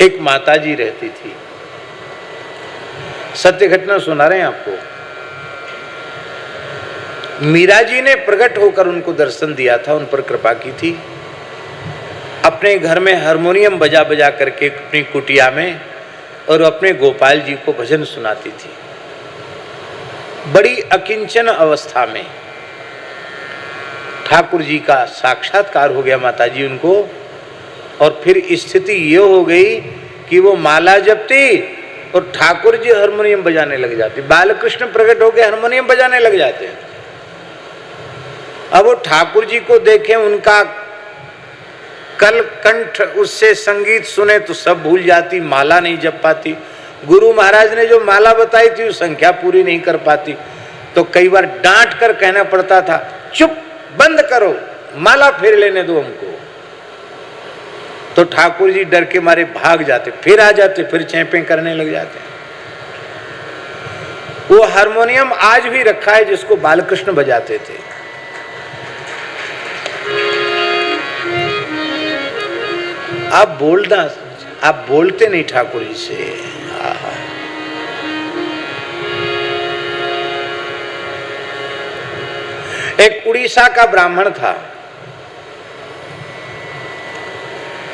एक माताजी रहती थी, सत्य घटना सुना रहे हैं आपको। मीरा जी ने प्रकट होकर उनको दर्शन दिया था, उन पर कृपा की थी। अपने घर में हारमोनियम बजा बजा करके अपनी कुटिया में और अपने गोपाल जी को भजन सुनाती थी। बड़ी अकिंचन अवस्था में ठाकुर जी का साक्षात्कार हो गया माताजी उनको, और फिर स्थिति ये हो गई कि वो माला जपती और ठाकुर जी हारमोनियम बजाने लग जाते। बालकृष्ण प्रकट होकर हारमोनियम बजाने लग जाते हैं। अब वो ठाकुर जी को देखें, उनका कल कंठ उससे संगीत सुने तो सब भूल जाती, माला नहीं जप पाती। गुरु महाराज ने जो माला बताई थी वो संख्या पूरी नहीं कर पाती, तो कई बार डांट कर कहना पड़ता था, चुप, बंद करो, माला फेर लेने दो हमको। तो ठाकुर जी डर के मारे भाग जाते, फिर आ जाते, फिर चैंपे करने लग जाते। वो हारमोनियम आज भी रखा है जिसको बालकृष्ण बजाते थे। आप बोलना, आप बोलते नहीं ठाकुर जी से। एक उड़ीसा का ब्राह्मण था,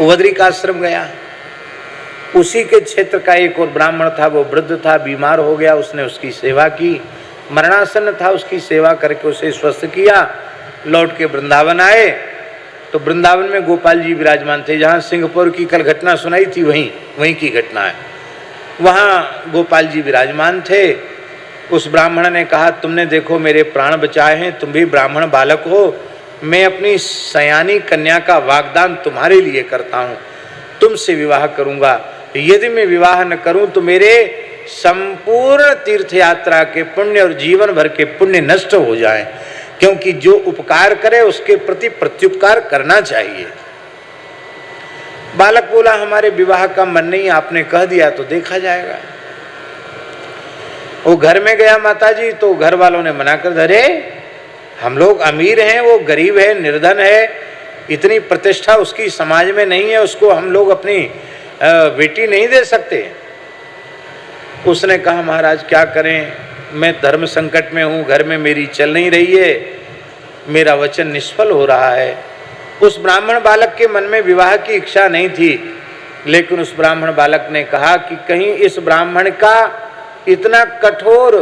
बद्रिकाश्रम गया। उसी के क्षेत्र का एक और ब्राह्मण था, वो वृद्ध था, बीमार हो गया। उसने उसकी सेवा की, मरणासन था, उसकी सेवा करके उसे स्वस्थ किया। लौट के वृंदावन आए तो वृंदावन में गोपाल जी विराजमान थे। जहाँ सिंगापुर की कल घटना सुनाई थी वहीं की घटना है। वहाँ गोपाल जी विराजमान थे। उस ब्राह्मण ने कहा, तुमने देखो मेरे प्राण बचाए हैं, तुम भी ब्राह्मण बालक हो, मैं अपनी सयानी कन्या का वाग्दान तुम्हारे लिए करता हूँ, तुमसे विवाह करूँगा। यदि मैं विवाह न करूँ तो मेरे संपूर्ण तीर्थ यात्रा के पुण्य और जीवन भर के पुण्य नष्ट हो जाएं, क्योंकि जो उपकार करे उसके प्रति प्रत्युपकार करना चाहिए। बालक बोला, हमारे विवाह का मन नहीं, आपने कह दिया तो देखा जाएगा। वो घर में गया माताजी, तो घर वालों ने मना कर, अरे हम लोग अमीर हैं, वो गरीब है, निर्धन है, इतनी प्रतिष्ठा उसकी समाज में नहीं है, उसको हम लोग अपनी बेटी नहीं दे सकते। उसने कहा, महाराज क्या करें, मैं धर्म संकट में हूँ, घर में मेरी चल नहीं रही है, मेरा वचन निष्फल हो रहा है। उस ब्राह्मण बालक के मन में विवाह की इच्छा नहीं थी, लेकिन उस ब्राह्मण बालक ने कहा कि कहीं इस ब्राह्मण का इतना कठोर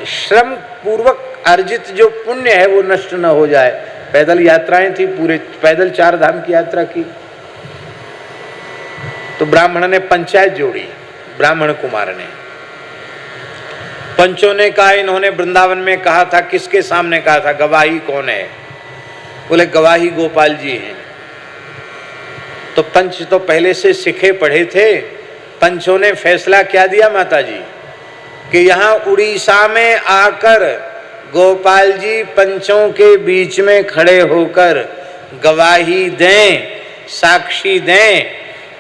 श्रम पूर्वक अर्जित जो पुण्य है वो नष्ट न हो जाए। पैदल यात्राएं थी, पूरे पैदल 4 धाम की यात्रा की। तो ब्राह्मण ने पंचायत जोड़ी, ब्राह्मण कुमार ने। पंचों ने कहा, इन्होंने वृंदावन में कहा था, किसके सामने कहा था, गवाही कौन है? बोले गवाही गोपाल जी हैं। तो पंच तो पहले से सीखे पढ़े थे। पंचों ने फैसला क्या दिया माता जी, कि यहाँ उड़ीसा में आकर गोपाल जी पंचों के बीच में खड़े होकर गवाही दें, साक्षी दें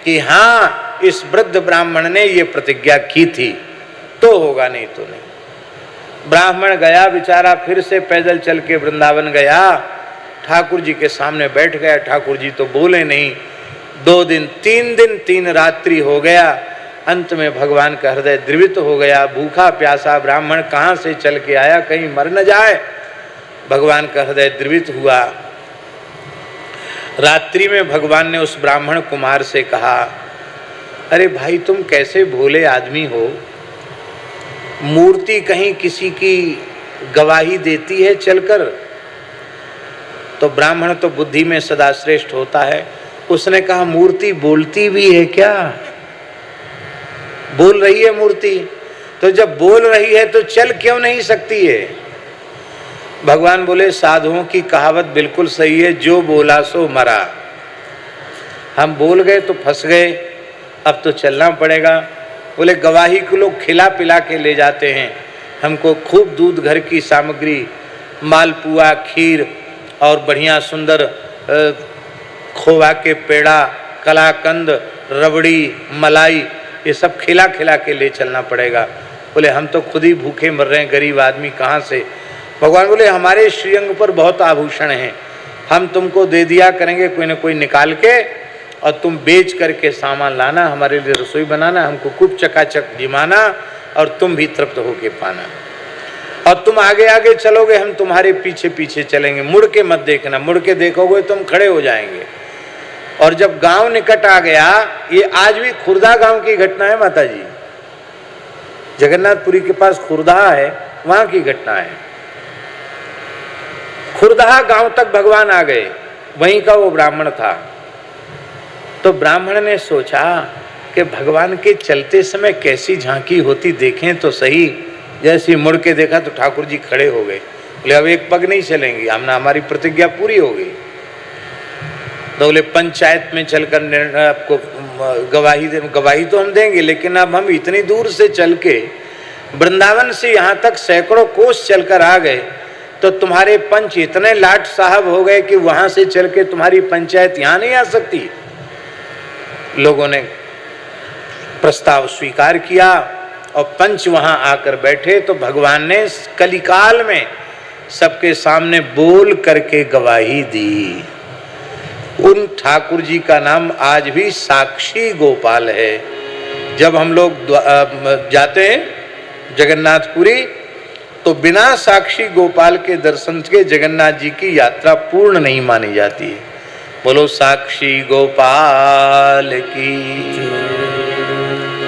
कि हाँ इस वृद्ध ब्राह्मण ने ये प्रतिज्ञा की थी, तो होगा, नहीं तो नहीं। ब्राह्मण गया बेचारा, फिर से पैदल चल के वृंदावन गया, ठाकुर जी के सामने बैठ गया। ठाकुर जी तो बोले नहीं। 2 दिन 3 दिन 3 रात्रि हो गया। अंत में भगवान का हृदय द्रवित हो गया। भूखा प्यासा ब्राह्मण कहाँ से चल के आया, कहीं मर न जाए। भगवान का हृदय द्रवित हुआ। रात्रि में भगवान ने उस ब्राह्मण कुमार से कहा, अरे भाई तुम कैसे भोले आदमी हो, मूर्ति कहीं किसी की गवाही देती है चलकर? तो ब्राह्मण तो बुद्धि में सदा श्रेष्ठ होता है। उसने कहा, मूर्ति बोलती भी है क्या? बोल रही है मूर्ति, तो जब बोल रही है तो चल क्यों नहीं सकती है? भगवान बोले, साधुओं की कहावत बिल्कुल सही है, जो बोला सो मरा। हम बोल गए तो फंस गए, अब तो चलना पड़ेगा। बोले गवाही को लोग खिला पिला के ले जाते हैं, हमको खूब दूध, घर की सामग्री, मालपुआ, खीर और बढ़िया सुंदर खोवा के पेड़ा, कलाकंद, रबड़ी, मलाई, ये सब खिला खिला के ले चलना पड़ेगा। बोले हम तो खुद ही भूखे मर रहे हैं, गरीब आदमी कहाँ से? भगवान बोले, हमारे श्रीअंग पर बहुत आभूषण हैं, हम तुमको दे दिया करेंगे कोई न कोई निकाल के, और तुम बेच करके सामान लाना, हमारे लिए रसोई बनाना, हमको खूब चकाचक जिमाना और तुम भी तृप्त होके पाना। और तुम आगे आगे चलोगे, हम तुम्हारे पीछे पीछे चलेंगे, मुड़ के मत देखना, मुड़ के देखोगे तुम खड़े हो जाएंगे। और जब गांव निकट आ गया, ये आज भी खुर्दा गांव की घटना है माता जी, जगन्नाथपुरी के पास खुर्दा है, वहां की घटना है। खुर्दा गांव तक भगवान आ गए, वहीं का वो ब्राह्मण था। तो ब्राह्मण ने सोचा कि भगवान के चलते समय कैसी झांकी होती, देखें तो सही। जैसे मुड़ के देखा तो ठाकुर जी खड़े हो गए, बोले अब एक पग नहीं चलेंगे, हमने हमारी प्रतिज्ञा पूरी हो गई। तो बोले पंचायत में चलकर आपको गवाही तो हम देंगे, लेकिन अब हम इतनी दूर से चल के वृंदावन से यहाँ तक सैकड़ों कोस चलकर आ गए, तो तुम्हारे पंच इतने लाट साहब हो गए कि वहां से चल के तुम्हारी पंचायत यहाँ नहीं आ सकती। लोगों ने प्रस्ताव स्वीकार किया और पंच वहां आकर बैठे। तो भगवान ने कलिकाल में सबके सामने बोल करके गवाही दी। उन ठाकुर जी का नाम आज भी साक्षी गोपाल है। जब हम लोग जाते हैं जगन्नाथपुरी, तो बिना साक्षी गोपाल के दर्शन के जगन्नाथ जी की यात्रा पूर्ण नहीं मानी जाती है। बोलो साक्षी गोपाल की।